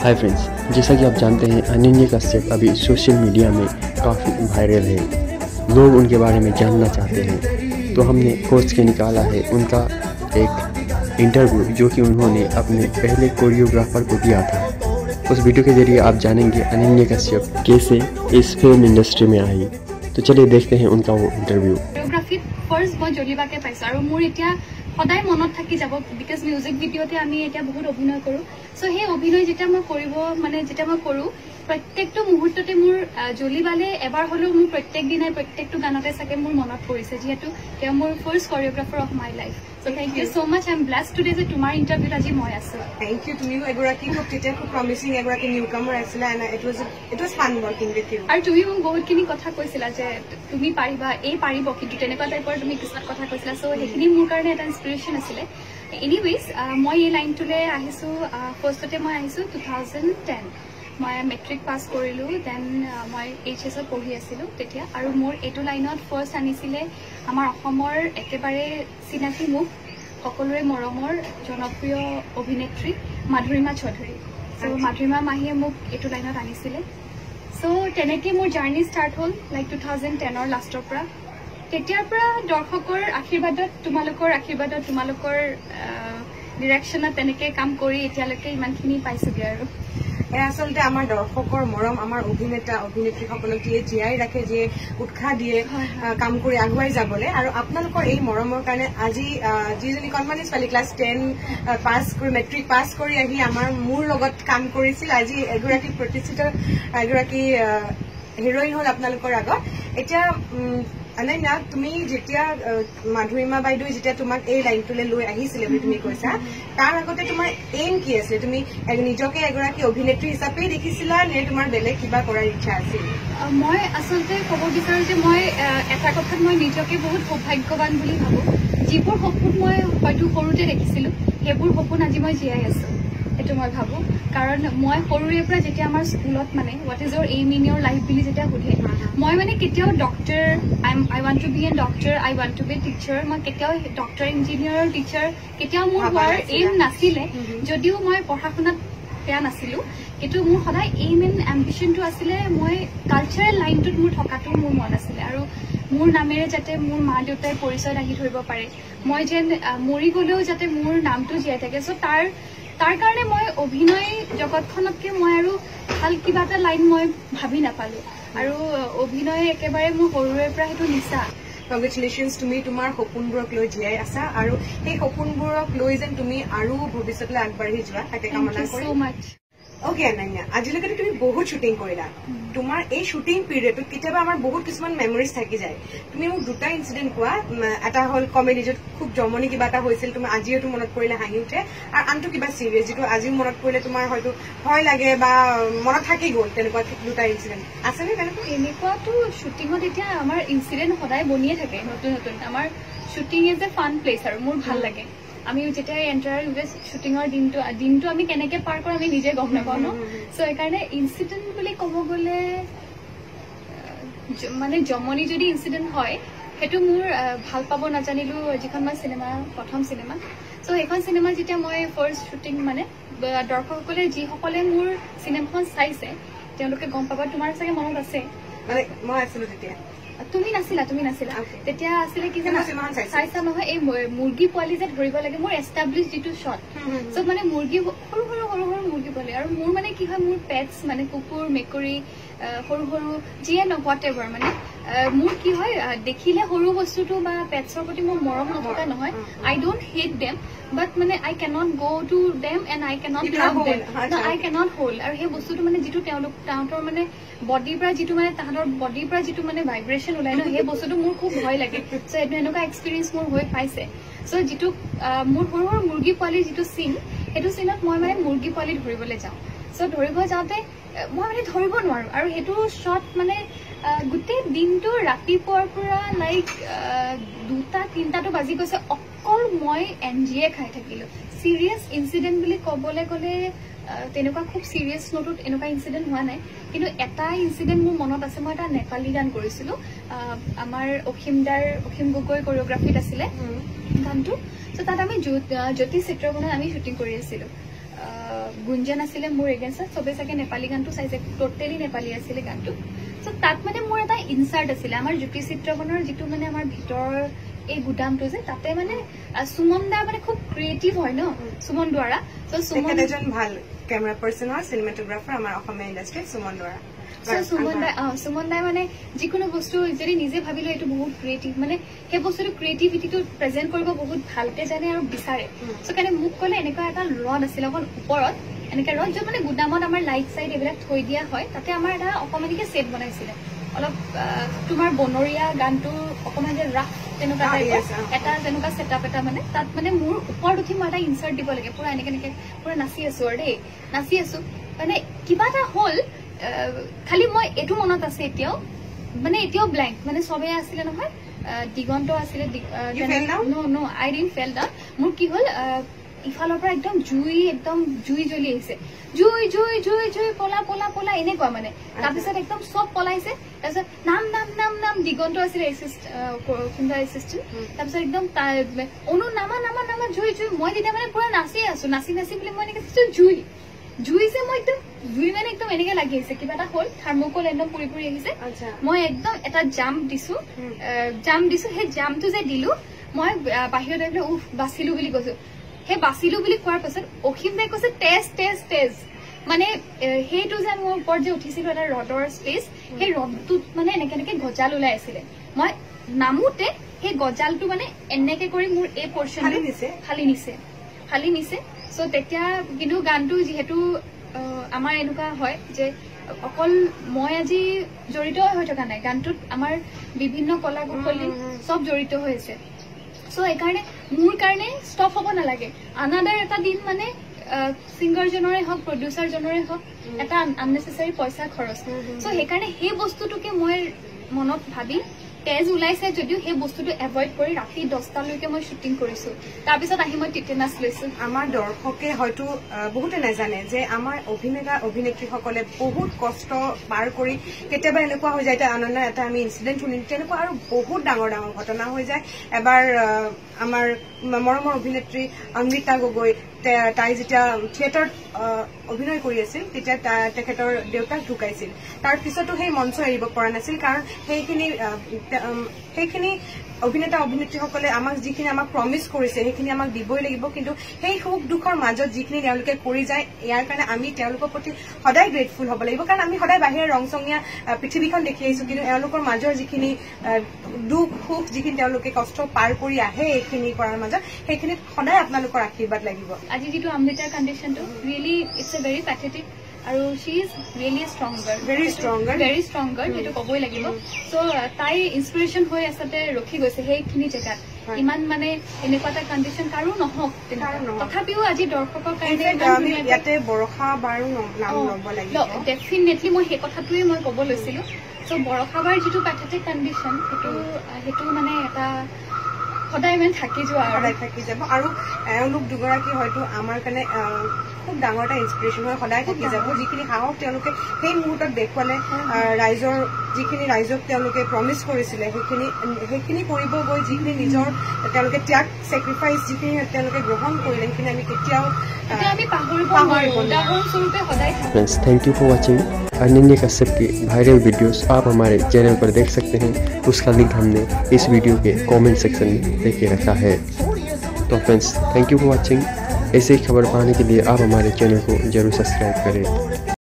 Hi friends, जैसा कि आप जानते हैं अनन्या कश्यप अभी सोशल मीडिया में काफ़ी वायरल है। लोग उनके बारे में जानना चाहते हैं, तो हमने खोज के निकाला है उनका एक इंटरव्यू जो कि उन्होंने अपने पहले कोरियोग्राफर को दिया था। उस वीडियो के जरिए आप जानेंगे अनन्या कश्यप कैसे इस फिल्म इंडस्ट्री में आई। तो चलिए देखते हैं उनका वो इंटरव्यू। कोरियोग्राफी फर्स्ट मैं जलिबाके पाइছো আৰু মোৰ এতিয়া সদায় মনত থাকি যাব বিকজ মিউজিক ভিডিওতে আমি এতিয়া বহুত অভিনয় কৰো। সো সেই অভিনয় যেটা মই কৰিব মানে যেটা মই কৰো প্ৰত্যেকটো মুহূৰ্ততে মোৰ জলিবালে এবাৰ হলেও মোৰ প্ৰত্যেক দিনাই প্ৰত্যেকটো গানতে সাকে মোৰ মনত পৰিছে যেহেতু তেওঁ মোৰ first choreographer of my life. So thank you so much. I'm blessed today যে তোমাৰ ইন্টাৰভিউত আজি মই আছো। Thank you. তুমিও এগৰাকী খুব তেতিয়া খুব প্ৰমিসিং এগৰাকী নিউকামাৰ আছিলা and it was fun working with you. আৰু তুমি মোক বহুতখিনি কথা কৈছিলা যে তুমি পাৰিবা এই পাৰিব কিন্তু তেনেকুৱা টাইপৰ তুমি কিছুমান কথা কৈছিলা। সো সেইখিনি মোৰ কাৰণে এটা ইনস্পিৰেশন আছিলে। এনিৱেজ মই এই লাইনটোলে আহিছো ফাৰ্ষ্টতে মই আহিছো 2010 মই মেট্ৰিক পাছ কৰিলো দেন মই এইচএস পঢ়ি আছিলো তেতিয়া আৰু মোৰ এইটো লাইনত ফাৰ্ষ্ট আনিছিলে আমাৰ অসমৰ একেবাৰে চিনাকি মুখ সকলোৰে মৰমৰ জনপ্ৰিয় অভিনেত্ৰী মাধুৰীমা চৌধুৰী। সো মাধুৰীমা মাহীয়ে মোক এইটো লাইনত আনিছিলে। সো তেনেকৈ মোৰ জাৰ্নি ষ্টাৰ্ট হ'ল লাইক 2010ৰ লাষ্টৰ পৰা। তেতিয়াৰ পৰা দৰ্শকৰ আশীৰ্বাদত তোমালোকৰ ডিৰেকশ্যনত তেনেকৈ কাম কৰি এতিয়ালৈকে ইমানখিনি পাইছোগৈ আৰু আসলতে আমাৰ দৰ্শকৰ মৰম আমাৰ অভিনেতা অভিনেত্ৰীসকলক দিয়ে জীয়াই ৰাখে যিয়ে উৎসাহ দিয়ে কাম কৰি আগুৱাই যাবলৈ আৰু আপোনালোকৰ এই মৰমৰ কাৰণে আজি যিজনী কণমানি ছোৱালী ক্লাছ 10 পাছ কৰি মেট্ৰিক পাছ কৰি আহি আমাৰ মোৰ লগত কাম কৰিছিল আজি এগৰাকী প্ৰতিষ্ঠিত এগৰাকী হিৰোইন হ'ল আপোনালোকৰ আগত। এতিয়া অনন্যা তুমি যেতিয়া মাধুৰীমা বাইদেউ যেতিয়া তোমাক এই লাইনটোলৈ লৈ আহিছিলে বুলি তুমি কৈছা তাৰ আগতে তোমাৰ এইম কি আছিল? তুমি নিজকে এগৰাকী অভিনেত্ৰী হিচাপে দেখিছিলা নে তোমাৰ বেলেগ কিবা কৰাৰ ইচ্ছা আছিল? মই আচলতে ক'ব বিচাৰো যে মই এটা কথাত মই নিজকে বহুত সৌভাগ্যৱান বুলি ভাবো। যিবোৰ সপোন মই হয়তো সৰুতে দেখিছিলো সেইবোৰ সপোন আজি মই জীয়াই আছো এইটো মই ভাবো। কাৰণ মই সৰুৰে পৰা যেতিয়া আমাৰ স্কুলত মানে what is your aim in your life বুলি যেতিয়া সুধে মই মানে কেতিয়াও doctor I want to be an doctor I want to be teacher মই কেতিয়াও ডক্টৰ ইঞ্জিনিয়াৰ টিচাৰ কেতিয়াও মোৰ হোৱাৰ এইম নাছিলে। যদিও মই পঢ়া শুনাত বেয়া নাছিলো কিন্তু মোৰ সদায় এইম এণ্ড এম্বিশ্যনটো আছিলে মই কালচাৰেল লাইনটোত মোৰ থকাটো মোৰ মন আছিলে আৰু মোৰ নামেৰে যাতে মোৰ মা দেউতাই পৰিচয় দাঙি ধৰিব পাৰে মই যেন মৰি গলেও যাতে মোৰ নামটো জীয়াই থাকে। চ' তাৰ কাৰণে মই অভিনয় জগতখনতকৈ মই আৰু ভাল কিবা এটা লাইন মই ভাবি নাপালো আৰু অভিনয় একেবাৰে মোৰ সৰুৰে পৰা সেইটো নিচা। কংগ্ৰেচুলেশ্যনছ, তুমি তোমাৰ সপোনবোৰক লৈ জীয়াই আছা আৰু সেই সপোনবোৰক লৈ যেন তুমি আৰু ভৱিষ্যতলৈ আগবাঢ়ি যোৱা তাকে কামনা কৰিম। অ'কে অনন্যা, আজিলৈকে তুমি বহুত শ্বুটিং কৰিলা। তোমাৰ এই শ্বুটিং পিৰিয়ডত কেতিয়াবা আমাৰ বহুত কিছুমান মেমৰিজ থাকি যায়। তুমি মোক দুটা ইনচিডেণ্ট কোৱা। এটা হ'ল কমেডি য'ত খুব জমনি কিবা এটা হৈছিল তুমি আজিও মনত পৰিলে হাঁহি উঠে আৰু আনটো কিবা চিৰিয়াছ যিটো আজিও মনত পৰিলে তোমাৰ হয়তো ভয় লাগে বা মনত থাকি গ'ল তেনেকুৱা দুটা ইনচিডেণ্ট আছেনে? এনেকুৱাতো শ্বুটিঙত এতিয়া আমাৰ ইনচিডেণ্ট সদায় বনিয়ে থাকে নতুন নতুন। আমাৰ shooting is a fun place আৰু মোৰ ভাল লাগে। আমি যেতিয়া এণ্টাৰ শ্বুটিঙৰ দিনটো আমি কেনেকৈ পাৰ কৰোঁ আমি নিজে গম নাপাওঁ ন। চ' সেইকাৰণে ইনচিডেণ্ট বুলি ক'ব গ'লে মানে জমনি যদি ইনচিডেণ্ট হয় সেইটো মোৰ ভাল পাব নাজানিলো যিখন মই চিনেমা প্ৰথম চিনেমা। চ' সেইখন চিনেমা যেতিয়া মই ফাৰ্ষ্ট শ্বুটিং মানে দৰ্শকসকলে যিসকলে মোৰ চিনেমাখন চাইছে তেওঁলোকে গম পাব। তোমাৰ চাগে মনত আছে? মই আছিলো তেতিয়া। তুমি নাছিলা তেতিয়া আছিলে কি জানা চাইছা নহয় এই মুৰ্গী পোৱালি যে ধৰিব লাগে মোৰ এষ্টাব্লিছ যিটো শ্বট। চ' মানে মুৰ্গী সৰু সৰু মুৰ্গী পোৱালি আৰু মোৰ মানে কি হয় মোৰ পেটছ মানে কুকুৰ মেকুৰী সৰু সৰু যিয়ে হোৱাট এভাৰ মানে মোৰ কি হয় দেখিলে সৰু বস্তুটো বা পেটছৰ প্ৰতি মোৰ মৰম নথকা নহয়। আই ডোন্ট হেট দেম বাট মানে আই কেনট গ to them and I cannot love them I cannot hold. আৰু সেই বস্তুটো মানে যিটো তাহাঁতৰ মানে বডিৰ পৰা যিটো মানে ভাইব্ৰেশ্যন ওলাই ন সেই বস্তুটো মোৰ খুব ভয় লাগে। চ' এনেকুৱা এক্সপিৰিয়েঞ্চ মোৰ হৈ পাইছে। চ' যিটো মোৰ সৰু সৰু মুৰ্গী পোৱালিৰ যিটো চিন সেইটো চিনত মই মানে মুৰ্গী পোৱালি ধৰিবলৈ যাওঁ। চ' ধৰিব যাওঁতে মই মানে ধৰিব নোৱাৰো আৰু সেইটো শ্বট মানে গোটেই দিনটো ৰাতিপুৱাৰ পৰা লাইক 2-3টাতো বাজি গৈছে অকল মই এনজিয়ে খাই থাকিলো। চিৰিয়াছ ইনচিডেণ্ট বুলি ক'বলৈ গ'লে তেনেকুৱা খুব চিৰিয়াছ নোটত এনেকুৱা ইনচিডেণ্ট হোৱা নাই কিন্তু এটা ইনচিডেণ্ট মোৰ মনত আছে। মই এটা নেপালী গান কৰিছিলো আমাৰ অসীম গগৈ কোৰিঅ'গ্ৰাফিত আছিলে গানটো। চ' তাত আমি জ্যোতি চিত্ৰবনত আমি শ্বুটিং কৰি আছিলো। গুঞ্জন আছিলে মোৰ এগেইনষ্টত চবে চাগে নেপালী গানটো চাইছে টোটেলি নেপালী আছিলে গানটো সো তাত মানে মোৰ এটা ইনচাৰ্ট আছিলে আমাৰ জ্যোতি চিত্ৰকৰণৰ যিটো মানে আমাৰ ভিতৰৰ এই গুদামটো যে তাতে মানে সুমন দা মানে খুব ক্ৰিয়েটিভ হয় ন সুমন দ্বাৰা সো সুমন এজন ভাল ক্যামেৰা পাৰ্সন হয় সিনেমাটোগ্ৰাফাৰ আমাৰ অসমীয়া ইণ্ডাষ্ট্ৰীত সুমন দ্বাৰা সুমন দাই মানে যিকোনো বস্তু যদি নিজে ভাবিলো এইটো বহুত ক্ৰিয়েটিভ মানে সেই বস্তুটো ক্ৰিয়েটিভিটিটো প্ৰেজেন্ট কৰিব বহুত ভালকে জানে আৰু বিচাৰে সো কাৰণে মোক ক'লে এনেকুৱা এটা ৰড আছিল অকণ ওপৰত এনেকৈ ৰড য'ত মানে গুদামত আমাৰ লাইট চাইট এইবিলাক থৈ দিয়া হয় তাতে আমাৰ এটা অকণমানিকে ছেট বনাইছিলে অলপ তোমাৰ বনৰীয়া গানটো অকণমান যে ৰাফ তেনেকুৱা টাইপৰ এটা যেনেকুৱা ছেটআপ এটা মানে তাত মানে মোৰ ওপৰত উঠি মই এটা ইনচাৰ্ট দিব লাগে পুৰা এনেকে পুৰা নাচি আছো আৰু দেই নাচি আছো মানে কিবা এটা হ'ল খালি মই এইটো মনত আছে এতিয়াও মানে এতিয়াও ব্লেংক মানে চবে আছিলে নহয় দিগন্ত আছিলে নো আই ডিডন্ট ফেল ডাউন মোৰ কি হ'ল ইফালৰ পৰা একদম জুই জ্বলি আহিছে জুই জুই জুই জুই পলা পলা পলা এনেকুৱা মানে তাৰপিছত একদম চব পলাইছে তাৰপিছত নাম নাম নাম নাম দিগন্ত আছিলে কোনোবা এচিষ্টেণ্ট তাৰপিছত একদম অনু নামা নামা নামা জুই জুই মই তেতিয়া মানে পুৰা নাচি আছো নাচি নাচি বুলি মই এনেকে জুই যে মই একদম জুই মানে একদম এনেকে লাগি আহিছে কিবা এটা হ'ল থাৰ্মোকল একদম পুৰি পুৰি আহিছে মই একদম এটা জাম্প দিছো সেই জাম্পটো যে দিলো মই বাহিৰত আহিলে উফ বাচিলো বুলি কৈছো সেই বাচিলো বুলি কোৱাৰ পাছত অসীম দাই কৈছে তেজ মানে সেইটো যে মোৰ ওপৰত যে উঠিছিলো এটা ৰডৰ স্পেচ সেই ৰডটোত মানে এনেকে গজাল ওলাই আছিলে মই নামোতে সেই গজালটো মানে এনেকে কৰি মোৰ এই পৰ্চন ফালি নিছে সো তেতিয়া কিন্তু গানটো যিহেতু আমাৰ এনেকুৱা হয় যে অকল মই আজি জড়িত হৈ থকা নাই গানটোত আমাৰ বিভিন্ন কলা কৌশলী সব জড়িত হৈ আছে সো এইকাৰণে মোৰ কাৰণে ষ্টপ হ'ব নালাগে আনাদাৰ এটা দিন মানে সিংগাৰজনৰে হওক প্ৰডিউচাৰজনৰে হওক এটা আননেচেচাৰী পইচা খৰচ সো সেইকাৰণে সেই বস্তুটোকে মই মনত ভাবি তেজ ওলাইছে যদিও সেই বস্তুটো এভয়েড কৰি ৰাতি 10টালৈকে মই শ্বুটিং কৰিছো তাৰপিছত আহি মই টিটেনাছ লৈছো আমাৰ দৰ্শকে হয়তো বহুতে নাজানে যে আমাৰ অভিনেতা অভিনেত্ৰীসকলে বহুত কষ্ট পাৰ কৰি কেতিয়াবা এনেকুৱা হৈ যায় এতিয়া আনন্দৰ এটা আমি ইনচিডেণ্ট শুনিম তেনেকুৱা আৰু বহুত ডাঙৰ ডাঙৰ ঘটনা হৈ যায় এবাৰ আমাৰ মৰমৰ অভিনেত্ৰী অমৃতা গগৈ তাই যেতিয়া থিয়েটাৰত অভিনয় কৰি আছিল তেতিয়া তেখেতৰ দেউতাক ঢুকাইছিল তাৰ পিছতো সেই মঞ্চ এৰিব পৰা নাছিল কাৰণ সেইখিনি অভিনেতা অভিনেত্ৰীসকলে আমাক যিখিনি আমাক প্ৰমিছ কৰিছে সেইখিনি আমাক দিবই লাগিব কিন্তু সেই সুখ দুখৰ মাজত যিখিনি তেওঁলোকে কৰি যায় ইয়াৰ কাৰণে আমি তেওঁলোকৰ প্ৰতি সদায় গ্ৰেটফুল হ'ব লাগিব কাৰণ আমি সদায় বাহিৰে ৰংচঙীয়া পৃথিৱীখন দেখি আহিছো কিন্তু এওঁলোকৰ মাজৰ যিখিনি দুখ সুখ যিখিনি তেওঁলোকে কষ্ট পাৰ কৰি আহে এইখিনি কৰাৰ মাজত সেইখিনিত সদায় আপোনালোকৰ আশীৰ্বাদ লাগিব আজি যিটো অমৃতাৰ কণ্ডিশ্যনটো really it's a very pathetic আৰু শ্বি ইজ ৰিয়েলি ভেৰি ষ্ট্ৰংগাৰ সেইটো ক'বই লাগিব চ' তাই ইনস্পিৰেশ্যন হৈ আচলতে ৰখি গৈছে সেইখিনি জেগাত ইমান মানে এনেকুৱা এটা কণ্ডিশ্যন কাৰো নহওক তথাপিও আজি দৰ্শকৰ কাৰণে ইয়াতে বৰষা বাৰো নাম ল'ব লাগিব ডেফিনেটলি মই সেই কথাটোৱে মই ক'ব লৈছিলো চ' বৰষা বাৰ যিটো পেথেটিক কণ্ডিশ্যন সেইটো মানে এটা সদায় মানে থাকি যাব আৰু এওঁলোক দুগৰাকী হয়তো আমাৰ কাৰণে খুব ডাঙৰ এটা ইনস্পিৰেশ্যন হৈ সদায় থাকি যাব যিখিনি সাহস তেওঁলোকে সেই মুহূৰ্তত দেখুৱালে ৰাইজক তেওঁলোকে প্ৰমিছ কৰিছিলে সেইখিনি কৰিব গৈ যিখিনি নিজৰ তেওঁলোকে ত্যাগ ছেক্ৰিফাইচ যিখিনি তেওঁলোকে গ্ৰহণ কৰিলে সেইখিনি আমি কেতিয়াও friends thank you for watching Ananya Kashyap की वायरल वीडियोस आप हमारे चैनल पर देख सकते हैं उसका लिंक हमने इस वीडियो के कमेंट सेक्शन में दे के रखा है तो friends thank you for watching ऐसे ही खबर पाने के लिए आप हमारे चैनल को जरूर सब्सक्राइब करें।